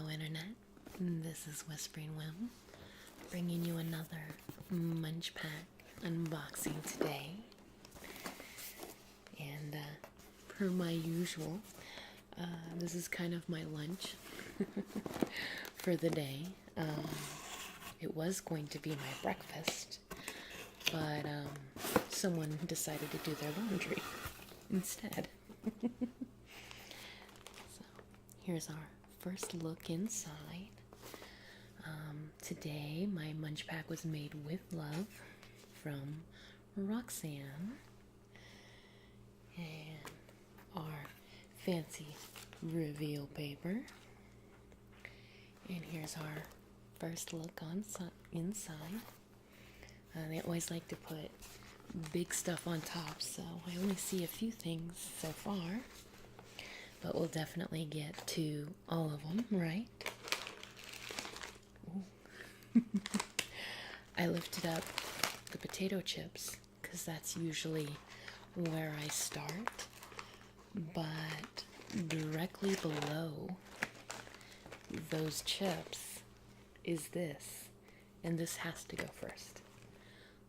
Hello Internet, this is Whispering Will, bringing you another Munch Pak unboxing today. And per my usual, this is kind of my lunch for the day. It was going to be my breakfast, but someone decided to do their laundry instead. So here's our first look inside. Today my Munch Pak was made with love from Roxanne, and our fancy reveal paper. And here's our first look on inside. They always like to put big stuff on top, so I only see a few things so far, but we'll definitely get to all of them, right? I lifted up the potato chips because that's usually where I start, but directly below those chips is this, and this has to go first.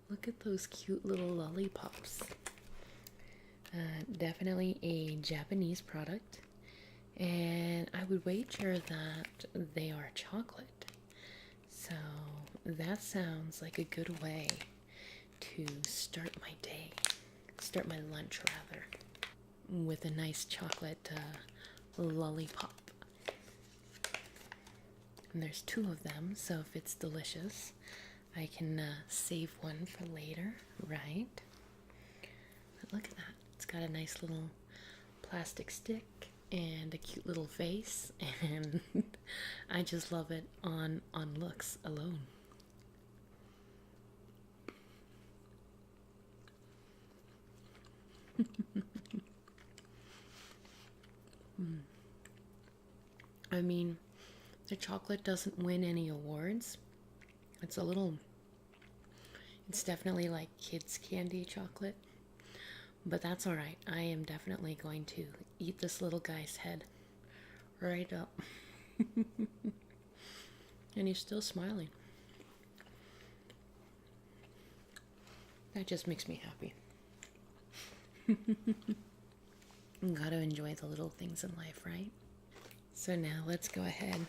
Look at those cute little lollipops. Definitely a Japanese product, and I would wager that they are chocolate. So that sounds like a good way to start my day, start my lunch rather, with a nice chocolate lollipop. And there's two of them, so if it's delicious, I can save one for later, right? But look at that. It's got a nice little plastic stick and a cute little face, and I just love it on looks alone. I mean, the chocolate doesn't win any awards. It's definitely like kids' candy chocolate, but that's alright. I am definitely going to eat this little guy's head right up. And he's still smiling. That just makes me happy. Gotta enjoy the little things in life, right? So now let's go ahead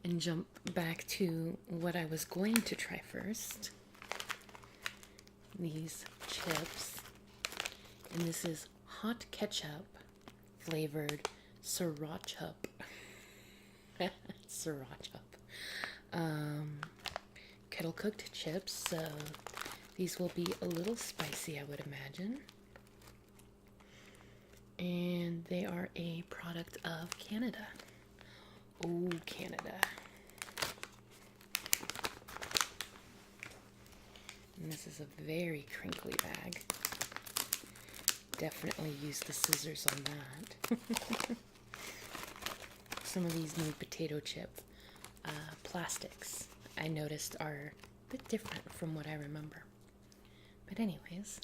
and jump back to what I was going to try first. These chips. And this is hot ketchup flavored sriracha. Sriracha. Kettle cooked chips, so these will be a little spicy, I would imagine. And they are a product of Canada. Oh, Canada. And this is a very crinkly bag. Definitely use the scissors on that. Some of these new potato chip plastics, I noticed, are a bit different from what I remember. But anyways.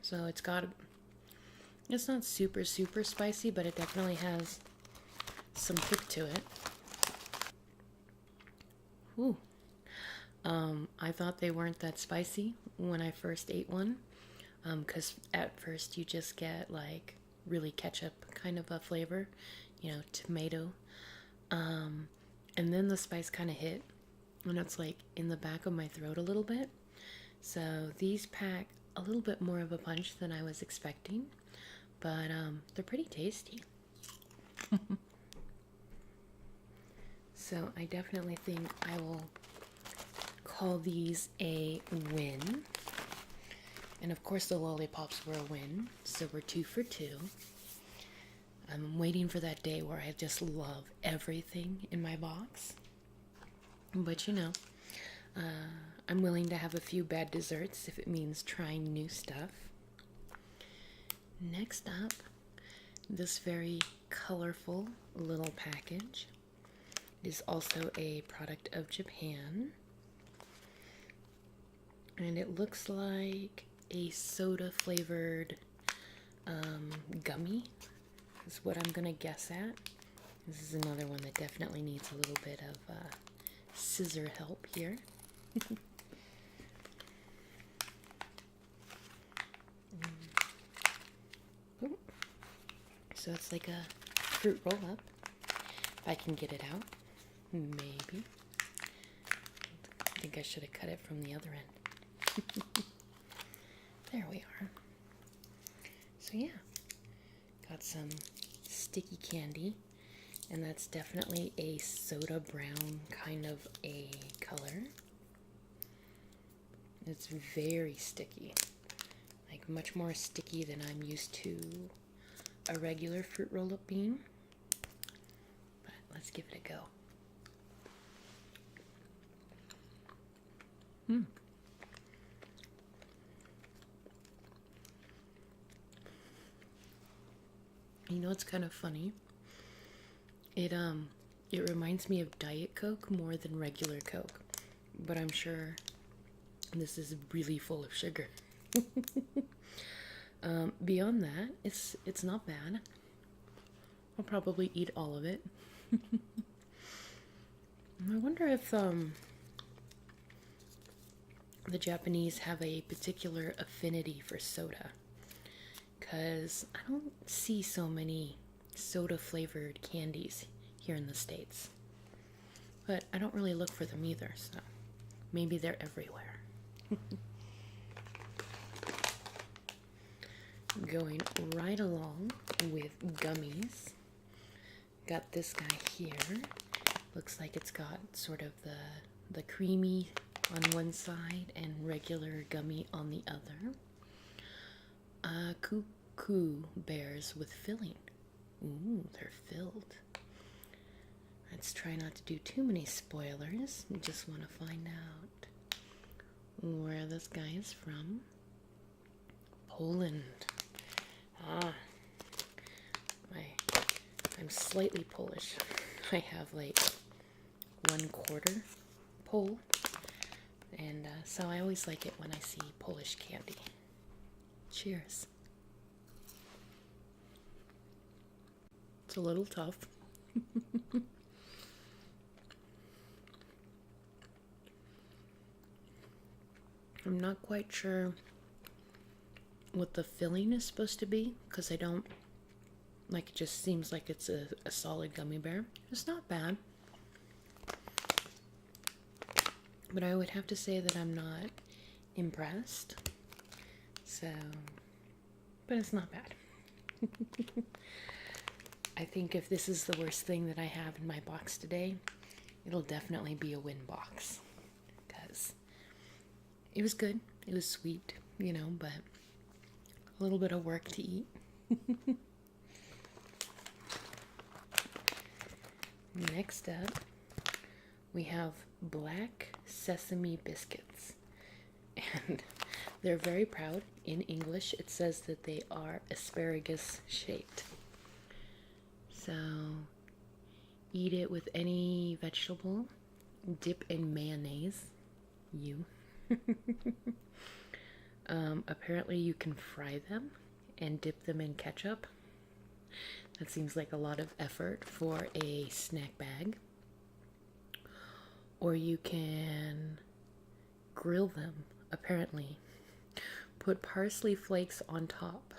So it's not super spicy, but it definitely has some kick to it. Ooh. I thought they weren't that spicy when I first ate one, because at first you just get like really ketchup kind of a flavor, tomato, and then the spice kind of hit, and it's like in the back of my throat a little bit. So these pack a little bit more of a punch than I was expecting, but they're pretty tasty. So I definitely think I will call these a win. And of course the lollipops were a win, so we're 2 for 2. I'm waiting for that day where I just love everything in my box. But I'm willing to have a few bad desserts if it means trying new stuff. Next up, this very colorful little package. It is also a product of Japan. And it looks like a soda flavored gummy, is what I'm gonna guess at. This is another one that definitely needs a little bit of scissor help here. So it's like a fruit roll up. If I can get it out, maybe. I think I should have cut it from the other end. There we are. So yeah, got some sticky candy, and that's definitely a soda brown kind of a color. It's very sticky, like much more sticky than I'm used to a regular fruit roll-up bean. But let's give it a go. You know, it's kind of funny. It reminds me of Diet Coke more than regular Coke, but I'm sure this is really full of sugar. Beyond that, it's not bad. I'll probably eat all of it. I wonder if the Japanese have a particular affinity for soda, because I don't see so many soda flavored candies here in the States. But I don't really look for them either, so maybe they're everywhere. Going right along with gummies. Got this guy here. Looks like it's got sort of the creamy on one side and regular gummy on the other. Cuckoo Bears with filling. Ooh, they're filled. Let's try not to do too many spoilers. I just want to find out where this guy is from. Poland. I'm slightly Polish. I have like 1/4 Pole, and so I always like it when I see Polish candy. Cheers. It's a little tough. I'm not quite sure what the filling is supposed to be, because I don't, like, it just seems like it's a solid gummy bear. It's not bad, but I would have to say that I'm not impressed. So, but it's not bad. I think if this is the worst thing that I have in my box today, it'll definitely be a win box, because it was good. It was sweet, you know, but a little bit of work to eat. Next up, we have black sesame biscuits, and they're very proud. In English, it says that they are asparagus shaped. So, eat it with any vegetable, dip in mayonnaise. Apparently you can fry them and dip them in ketchup. That seems like a lot of effort for a snack bag. Or you can grill them, apparently. Put parsley flakes on top.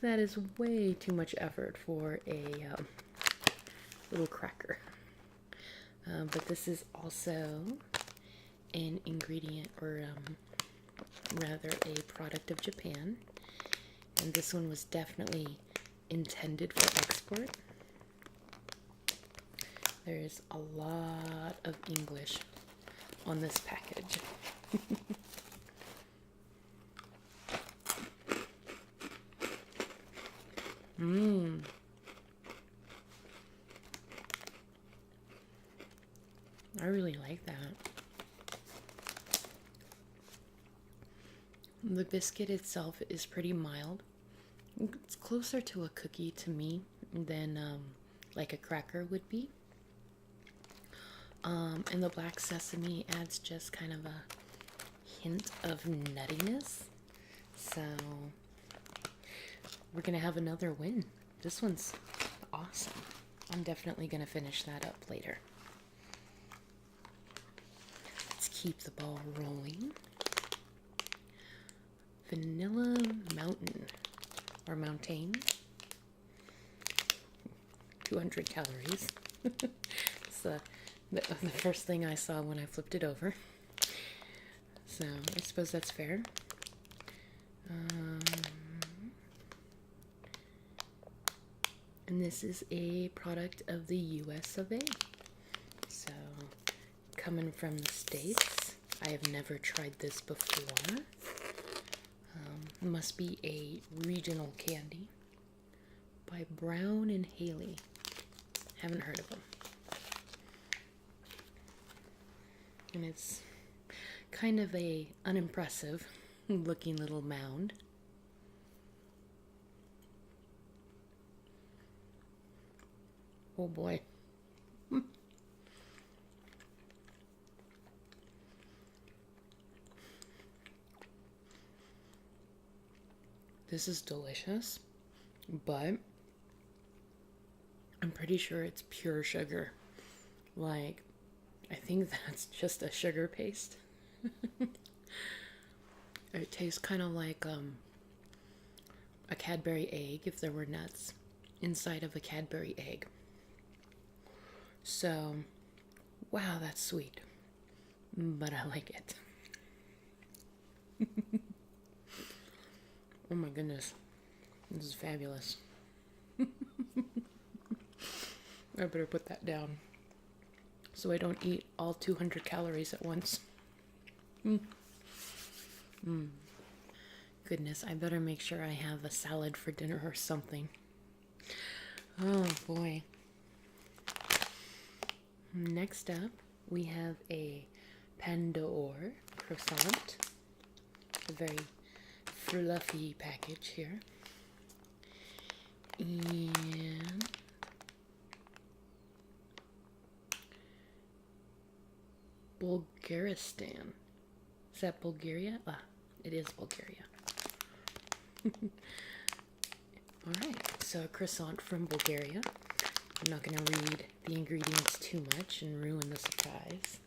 That is way too much effort for a little cracker. But this is also an ingredient, or rather a product of Japan. And this one was definitely intended for export. There's a lot of English on this package. I really like that. The biscuit itself is pretty mild. It's closer to a cookie to me than like a cracker would be. And the black sesame adds just kind of a hint of nuttiness. So we're gonna have another win. This one's awesome. I'm definitely gonna finish that up later. Let's keep the ball rolling. Vanilla Mountain or Mountain. 200 calories. It's the first thing I saw when I flipped it over. So I suppose that's fair. And this is a product of the US of A. So coming from the States, I have never tried this before. It must be a regional candy by Brown and Haley. Haven't heard of them. And it's kind of a unimpressive looking little mound. Oh boy. This is delicious, but I'm pretty sure it's pure sugar. Like, I think that's just a sugar paste. It tastes kind of like a Cadbury egg if there were nuts inside of a Cadbury egg. So, wow, that's sweet. But I like it. Oh my goodness. This is fabulous. I better put that down so I don't eat all 200 calories at once. Goodness, I better make sure I have a salad for dinner or something. Oh boy. Next up, we have a Pain d'Or croissant. A very fluffy package here. And Bulgaristan. Is that Bulgaria? Ah, it is Bulgaria. Alright, so a croissant from Bulgaria. I'm not going to read the ingredients too much and ruin the surprise.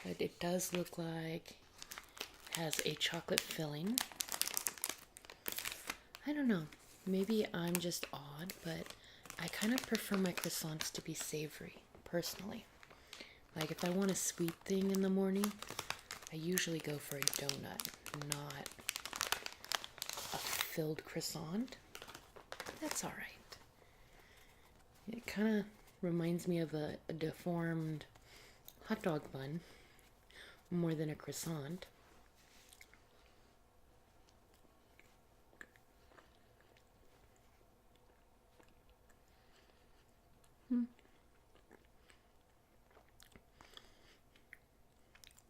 But it does look like it has a chocolate filling. I don't know. Maybe I'm just odd, but I kind of prefer my croissants to be savory, personally. Like, if I want a sweet thing in the morning, I usually go for a donut, not a filled croissant. That's alright. It kind of reminds me of a deformed hot dog bun more than a croissant.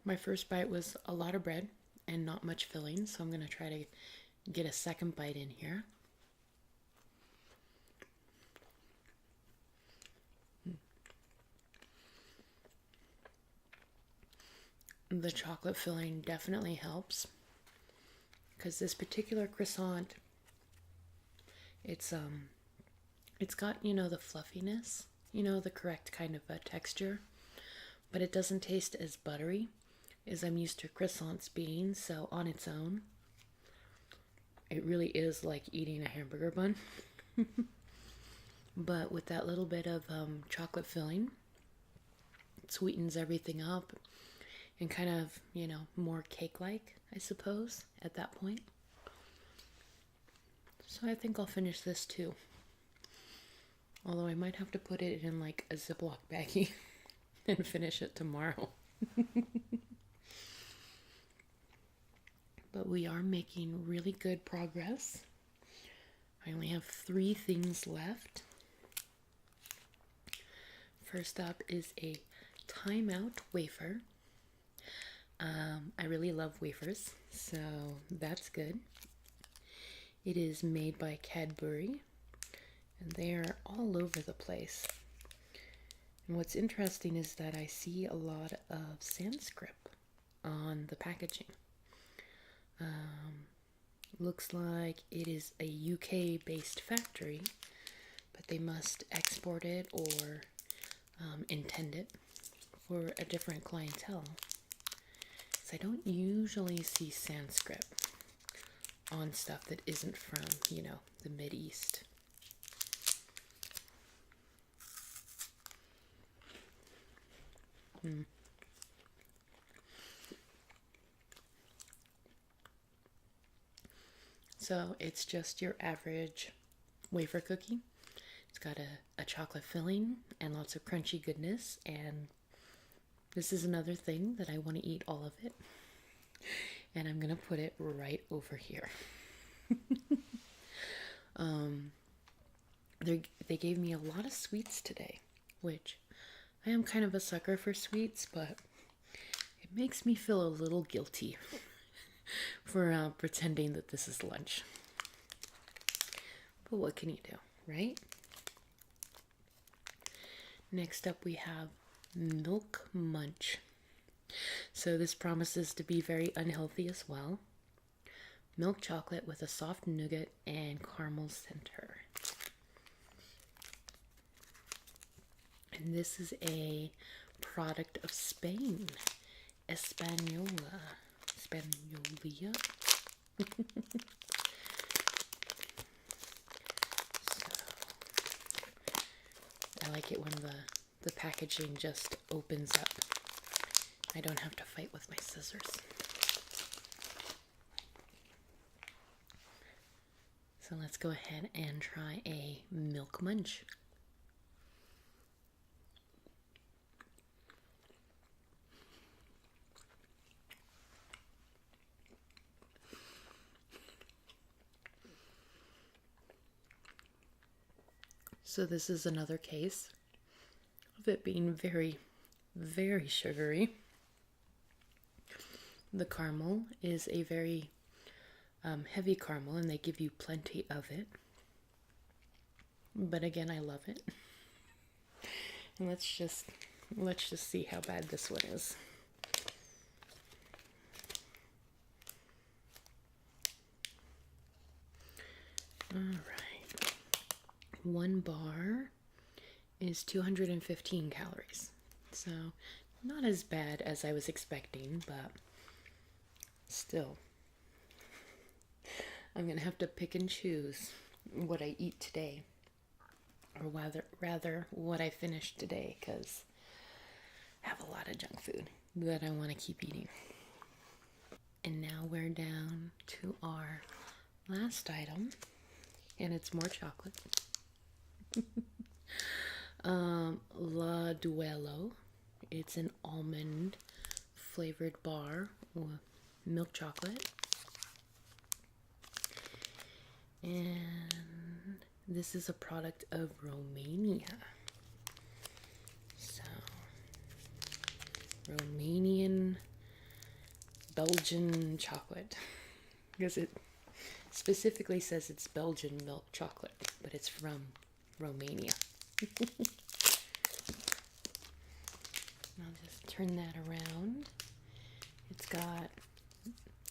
My first bite was a lot of bread and not much filling, so I'm going to try to get a second bite in here. The chocolate filling definitely helps, because this particular croissant, it's got, you know, the fluffiness, you know, the correct kind of a texture, but it doesn't taste as buttery as I'm used to croissants being. So on its own, it really is like eating a hamburger bun. But with that little bit of chocolate filling, it sweetens everything up and kind of, you know, more cake-like, I suppose, at that point. So I think I'll finish this too. Although I might have to put it in like a Ziploc baggie and finish it tomorrow. But we are making really good progress. I only have 3 things left. First up is a timeout wafer. I really love wafers, so that's good. It is made by Cadbury, and they are all over the place. What's interesting is that I see a lot of Sanskrit on the packaging. Looks like it is a UK based factory, but they must export it or intend it for a different clientele. So I don't usually see Sanskrit on stuff that isn't from, the Mideast. So it's just your average wafer cookie. It's got a chocolate filling and lots of crunchy goodness. And this is another thing that I want to eat all of it. And I'm going to put it right over here. They gave me a lot of sweets today, which I am kind of a sucker for sweets, but it makes me feel a little guilty for pretending that this is lunch. But what can you do, right? Next up we have Milk Munch. So this promises to be very unhealthy as well. Milk chocolate with a soft nougat and caramel center. And this is a product of Spain. Española. I like it when the packaging just opens up. I don't have to fight with my scissors. So let's go ahead and try a Milk Munch. So this is another case of it being very, very sugary. The caramel is a very heavy caramel, and they give you plenty of it. But again, I love it. And let's just see how bad this one is. All right. One bar is 215 calories. So not as bad as I was expecting, but still. I'm going to have to pick and choose what I eat today. Or rather what I finish today, because I have a lot of junk food that I want to keep eating. And now we're down to our last item, and it's more chocolate. La Duello. It's an almond flavored bar with milk chocolate. And this is a product of Romania. So, Romanian Belgian chocolate. Because it specifically says it's Belgian milk chocolate, but it's from Romania. I'll just turn that around. It's got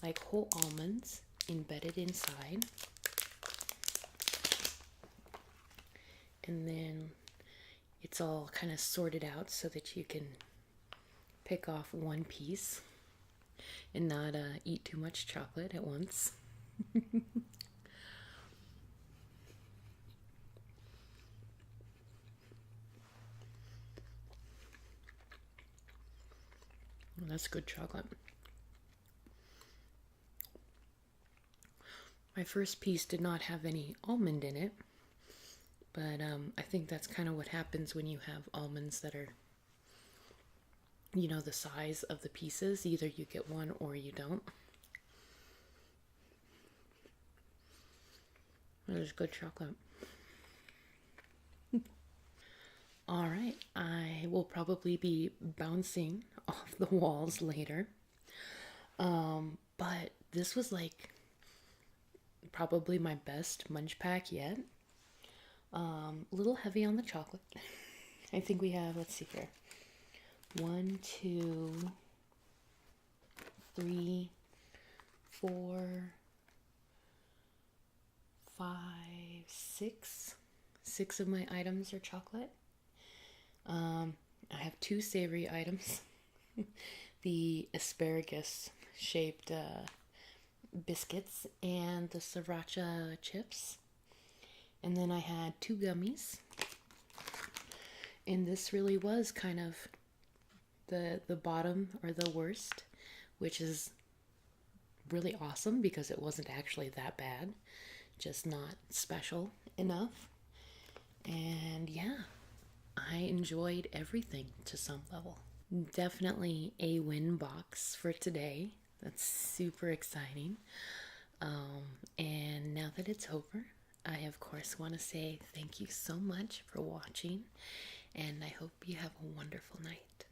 like whole almonds embedded inside. And then it's all kind of sorted out so that you can pick off one piece and not eat too much chocolate at once. Well, that's good chocolate. My first piece did not have any almond in it, but I think that's kind of what happens when you have almonds that are, the size of the pieces. Either you get one or you don't. There's good chocolate. All right, I will probably be bouncing off the walls later. But this was like probably my best Munch Pak yet. A little heavy on the chocolate. I think we have, let's see here, 1, 2, 3, 4, 5, 6. 6 of my items are chocolate. I have 2 savory items. The asparagus shaped biscuits and the sriracha chips. And then I had 2 gummies. And this really was kind of the bottom or the worst, which is really awesome because it wasn't actually that bad, just not special enough. And yeah, I enjoyed everything to some level. Definitely a win box for today. That's super exciting. And now that it's over, I of course want to say thank you so much for watching, and I hope you have a wonderful night.